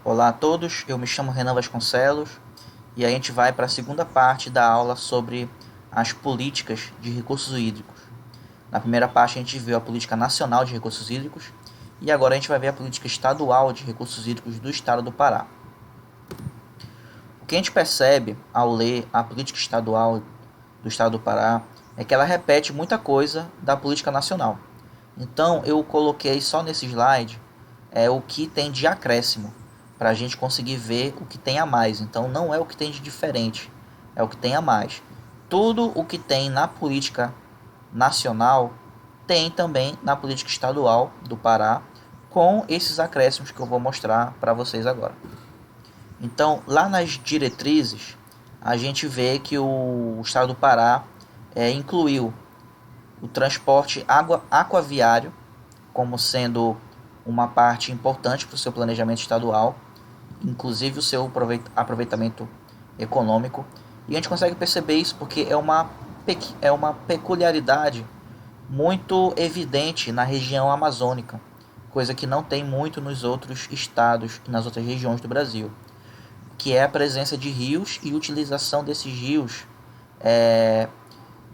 Olá a todos, eu me chamo Renan Vasconcelos e a gente vai para a segunda parte da aula sobre as políticas de recursos hídricos. Na primeira parte a gente viu a política nacional de recursos hídricos e agora a gente vai ver a política estadual de recursos hídricos do estado do Pará. O que a gente percebe ao ler a política estadual do estado do Pará é que ela repete muita coisa da política nacional. Então eu coloquei só nesse slide o que tem de acréscimo, para a gente conseguir ver o que tem a mais. Então não é o que tem de diferente, é o que tem a mais. Tudo o que tem na política nacional tem também na política estadual do Pará, com esses acréscimos que eu vou mostrar para vocês agora. Então, lá nas diretrizes, a gente vê que o estado do Pará incluiu o transporte aquaviário como sendo uma parte importante para o seu planejamento estadual, inclusive o seu aproveitamento econômico. E a gente consegue perceber isso porque é uma peculiaridade muito evidente na região amazônica, coisa que não tem muito nos outros estados e nas outras regiões do Brasil, que é a presença de rios e utilização desses rios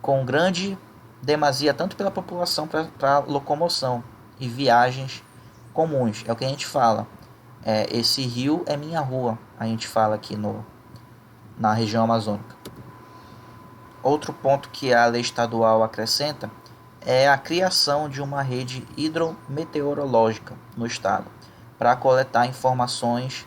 com grande demasia tanto pela população para locomoção e viagens comuns. É o que a gente fala. Esse rio é minha rua, a gente fala aqui na região amazônica. Outro ponto que a lei estadual acrescenta é a criação de uma rede hidrometeorológica no estado, para coletar informações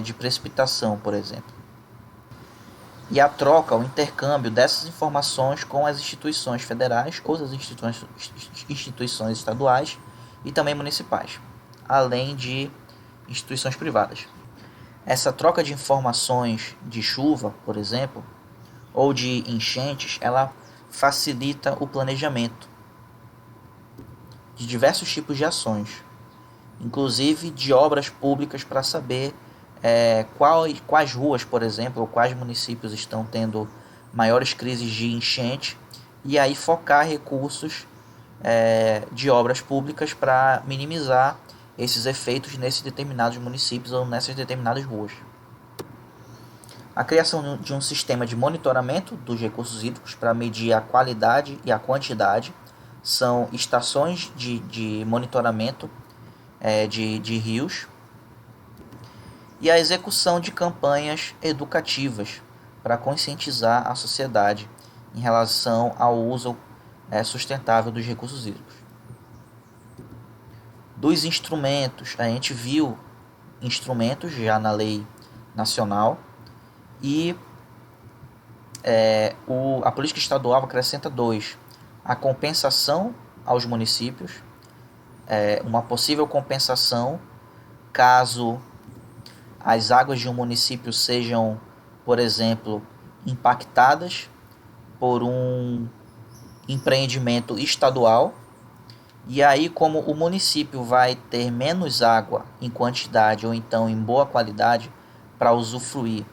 de precipitação, por exemplo. E a troca, o intercâmbio dessas informações com as instituições federais, outras instituições estaduais e também municipais, além de instituições privadas. Essa troca de informações de chuva, por exemplo, ou de enchentes, ela facilita o planejamento de diversos tipos de ações, inclusive de obras públicas, para saber quais ruas, por exemplo, ou quais municípios estão tendo maiores crises de enchente, e aí focar recursos de obras públicas para minimizar esses efeitos nesses determinados municípios ou nessas determinadas ruas. A criação de um sistema de monitoramento dos recursos hídricos para medir a qualidade e a quantidade, são estações de monitoramento de rios, e a execução de campanhas educativas para conscientizar a sociedade em relação ao uso sustentável dos recursos hídricos. Dos instrumentos, a gente viu instrumentos já na lei nacional, e a política estadual acrescenta dois: a compensação aos municípios, uma possível compensação caso as águas de um município sejam, por exemplo, impactadas por um empreendimento estadual, e aí, como o município vai ter menos água em quantidade ou então em boa qualidade para usufruir,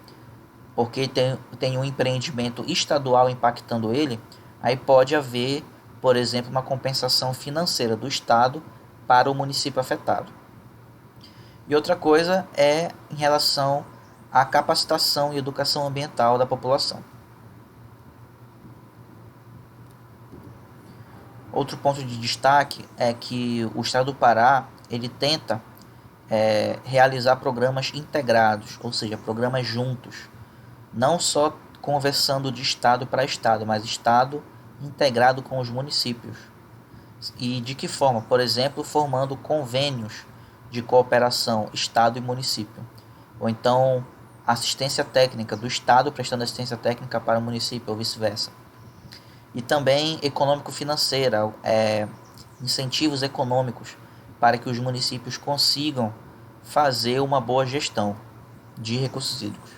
porque tem um empreendimento estadual impactando ele, aí pode haver, por exemplo, uma compensação financeira do estado para o município afetado. E outra coisa é em relação à capacitação e educação ambiental da população. Outro ponto de destaque é que o estado do Pará ele tenta realizar programas integrados, ou seja, programas juntos, não só conversando de estado para estado, mas estado integrado com os municípios. E de que forma? Por exemplo, formando convênios de cooperação estado e município, ou então assistência técnica do estado prestando assistência técnica para o município ou vice-versa. E também econômico-financeira, incentivos econômicos para que os municípios consigam fazer uma boa gestão de recursos hídricos.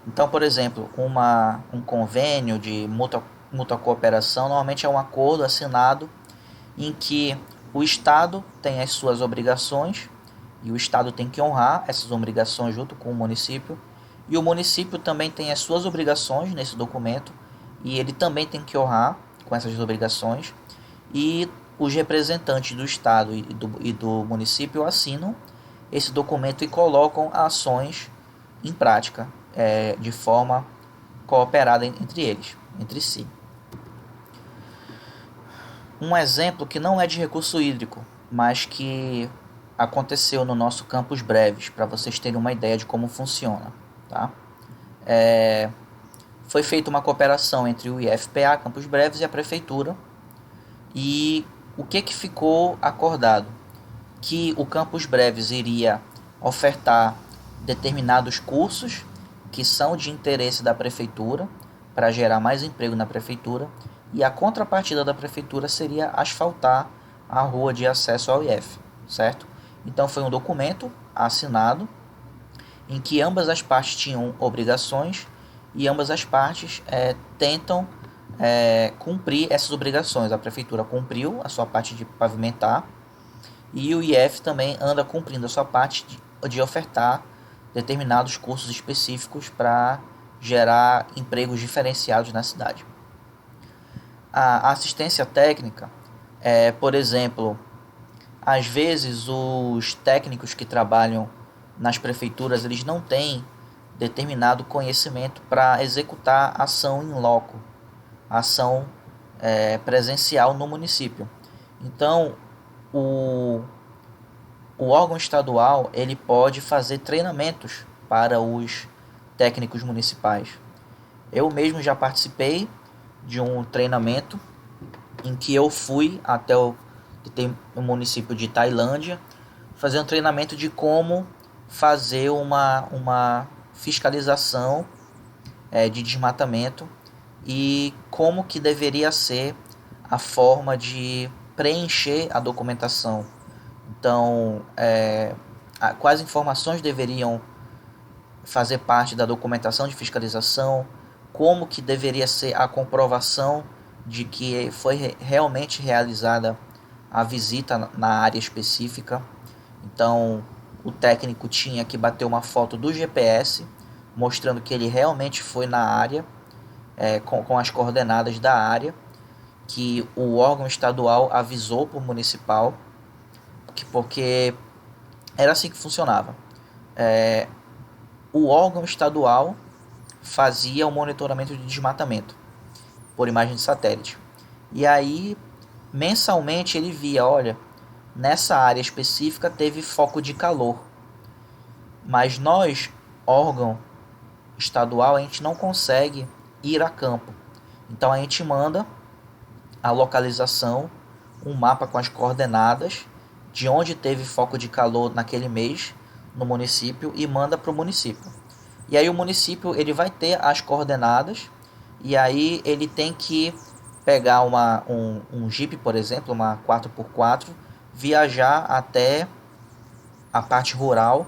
Então, por exemplo, um convênio de mútua cooperação normalmente é um acordo assinado em que o Estado tem as suas obrigações e o Estado tem que honrar essas obrigações junto com o município, e o município também tem as suas obrigações nesse documento e ele também tem que honrar com essas obrigações, e os representantes do Estado e do município assinam esse documento e colocam ações em prática, de forma cooperada entre eles, entre si. Um exemplo que não é de recurso hídrico, mas que aconteceu no nosso Campus Breves, para vocês terem uma ideia de como funciona. Tá? Foi feita uma cooperação entre o IFPA, Campus Breves, e a Prefeitura. E o que ficou acordado? Que o Campus Breves iria ofertar determinados cursos que são de interesse da Prefeitura, para gerar mais emprego na Prefeitura, e a contrapartida da Prefeitura seria asfaltar a rua de acesso ao IF, certo? Então foi um documento assinado em que ambas as partes tinham obrigações e ambas as partes tentam cumprir essas obrigações. A Prefeitura cumpriu a sua parte de pavimentar e o IF também anda cumprindo a sua parte de ofertar determinados cursos específicos para gerar empregos diferenciados na cidade. A assistência técnica, por exemplo, às vezes os técnicos que trabalham nas prefeituras, eles não têm determinado conhecimento para executar ação in loco, ação presencial no município. Então, o órgão estadual ele pode fazer treinamentos para os técnicos municipais. Eu mesmo já participei de um treinamento em que eu fui até o município de Tailândia fazer um treinamento de como fazer uma fiscalização de desmatamento e como que deveria ser a forma de preencher a documentação. Então, quais informações deveriam fazer parte da documentação de fiscalização, como que deveria ser a comprovação de que foi realmente realizada a visita na área específica. Então, o técnico tinha que bater uma foto do GPS, mostrando que ele realmente foi na área, com as coordenadas da área, que o órgão estadual avisou para o municipal, porque era assim que funcionava. O órgão estadual fazia o monitoramento de desmatamento por imagem de satélite. E aí, mensalmente, ele via, olha, nessa área específica teve foco de calor. Mas nós, órgão estadual, a gente não consegue ir a campo. Então a gente manda a localização, um mapa com as coordenadas de onde teve foco de calor naquele mês no município e manda para o município. E aí o município ele vai ter as coordenadas e aí ele tem que pegar um Jeep, por exemplo, uma 4x4, viajar até a parte rural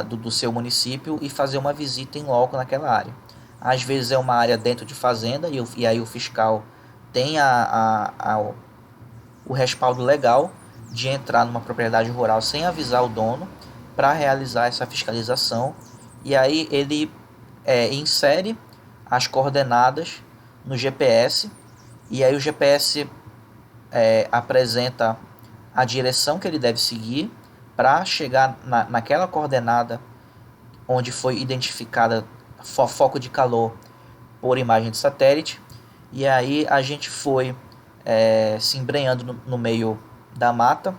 do seu município e fazer uma visita em loco naquela área. Às vezes é uma área dentro de fazenda e aí o fiscal tem o respaldo legal de entrar numa propriedade rural sem avisar o dono para realizar essa fiscalização. E aí ele insere as coordenadas no GPS e aí o GPS apresenta a direção que ele deve seguir para chegar naquela coordenada onde foi identificada foco de calor por imagem de satélite. E aí a gente foi se embrenhando no meio da mata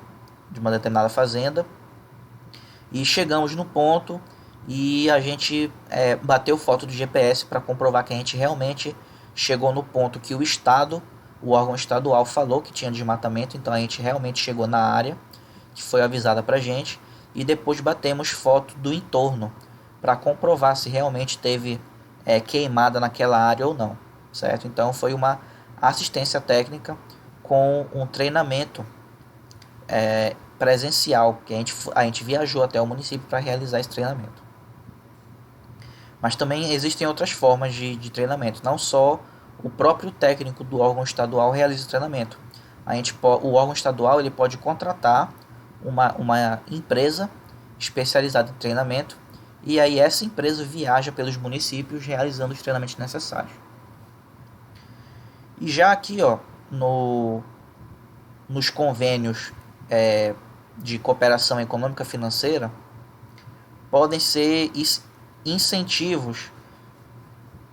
de uma determinada fazenda e chegamos no ponto e a gente bateu foto do GPS para comprovar que a gente realmente chegou no ponto que o órgão estadual falou que tinha desmatamento. Então a gente realmente chegou na área que foi avisada para a gente e depois batemos foto do entorno para comprovar se realmente teve queimada naquela área ou não, certo? Então foi uma assistência técnica com um treinamento presencial, que a gente viajou até o município para realizar esse treinamento. Mas também existem outras formas de treinamento, não só o próprio técnico do órgão estadual realiza o treinamento. O órgão estadual ele pode contratar uma empresa especializada em treinamento e aí essa empresa viaja pelos municípios realizando os treinamentos necessários. E já aqui nos convênios de cooperação econômica financeira podem ser incentivos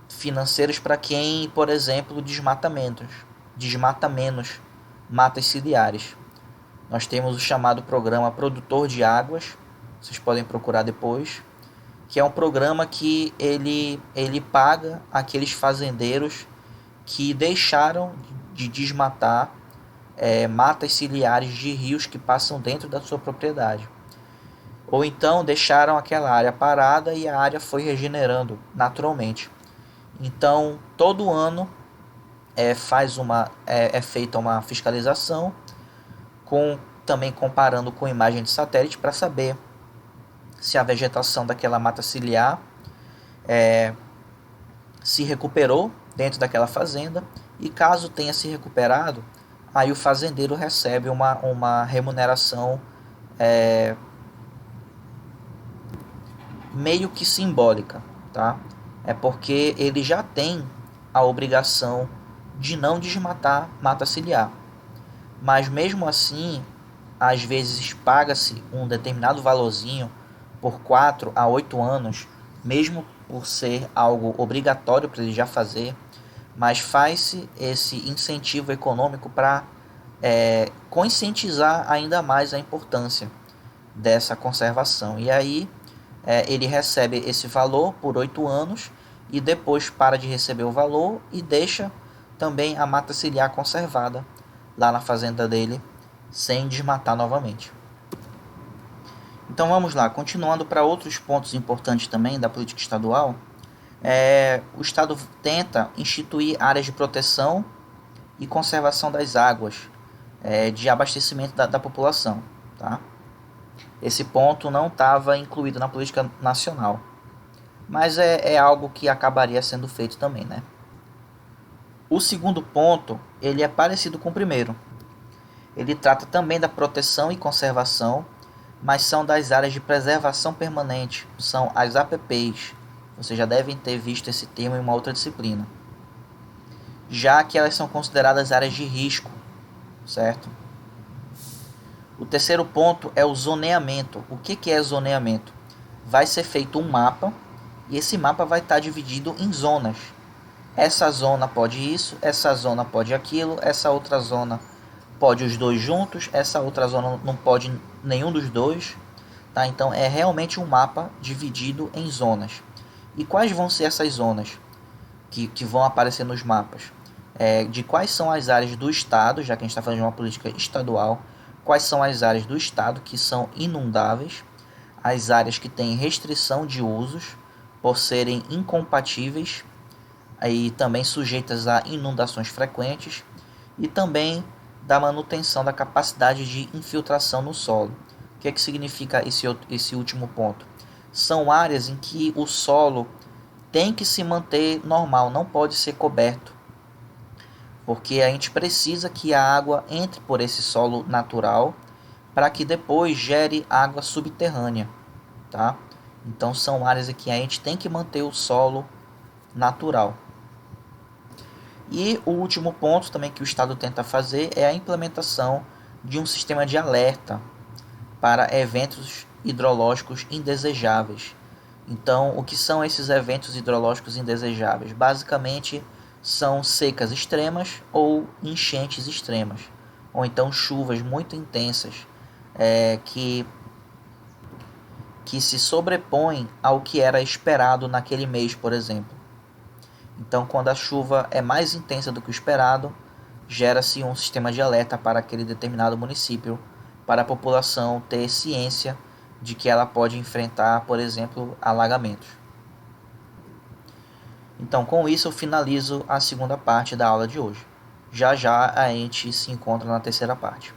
financeiros para quem, por exemplo, desmata menos matas ciliares. Nós temos o chamado programa Produtor de Águas, vocês podem procurar depois, que é um programa que ele paga aqueles fazendeiros que deixaram de desmatar matas ciliares de rios que passam dentro da sua propriedade. Ou então deixaram aquela área parada e a área foi regenerando naturalmente. Então, todo ano é feita uma fiscalização, também comparando com imagem de satélite para saber se a vegetação daquela mata ciliar se recuperou dentro daquela fazenda, e caso tenha se recuperado, aí o fazendeiro recebe uma remuneração meio que simbólica, tá? É porque ele já tem a obrigação de não desmatar mata ciliar. Mas mesmo assim, às vezes paga-se um determinado valorzinho por 4 a 8 anos, mesmo por ser algo obrigatório para ele já fazer, mas faz-se esse incentivo econômico para conscientizar ainda mais a importância dessa conservação. E aí ele recebe esse valor por 8 anos e depois para de receber o valor e deixa também a mata ciliar conservada lá na fazenda dele, sem desmatar novamente. Então vamos lá, continuando para outros pontos importantes também da política estadual. O Estado tenta instituir áreas de proteção e conservação das águas de abastecimento da população, tá? Esse ponto não estava incluído na política nacional, mas é algo que acabaria sendo feito também, né? O segundo ponto, ele é parecido com o primeiro. Ele trata também da proteção e conservação, mas são das áreas de preservação permanente, são as APPs. Vocês já devem ter visto esse termo em uma outra disciplina, já que elas são consideradas áreas de risco, certo? O terceiro ponto é o zoneamento. O que é zoneamento? Vai ser feito um mapa, e esse mapa vai estar dividido em zonas. Essa zona pode isso, essa zona pode aquilo, essa outra zona pode os dois juntos, essa outra zona não pode nenhum dos dois, tá? Então é realmente um mapa dividido em zonas. E quais vão ser essas zonas que vão aparecer nos mapas? De quais são as áreas do estado, já que a gente está falando de uma política estadual, quais são as áreas do estado que são inundáveis, as áreas que têm restrição de usos por serem incompatíveis e também sujeitas a inundações frequentes, e também da manutenção da capacidade de infiltração no solo. O que significa esse último ponto? São áreas em que o solo tem que se manter normal, não pode ser coberto, porque a gente precisa que a água entre por esse solo natural para que depois gere água subterrânea, tá? Então são áreas em que a gente tem que manter o solo natural. E o último ponto também que o Estado tenta fazer é a implementação de um sistema de alerta para eventos hidrológicos indesejáveis. Então, o que são esses eventos hidrológicos indesejáveis? Basicamente, são secas extremas ou enchentes extremas, ou então chuvas muito intensas que se sobrepõem ao que era esperado naquele mês, por exemplo. Então, quando a chuva é mais intensa do que o esperado, gera-se um sistema de alerta para aquele determinado município, para a população ter ciência de que ela pode enfrentar, por exemplo, alagamentos. Então, com isso, eu finalizo a segunda parte da aula de hoje. Já já a gente se encontra na terceira parte.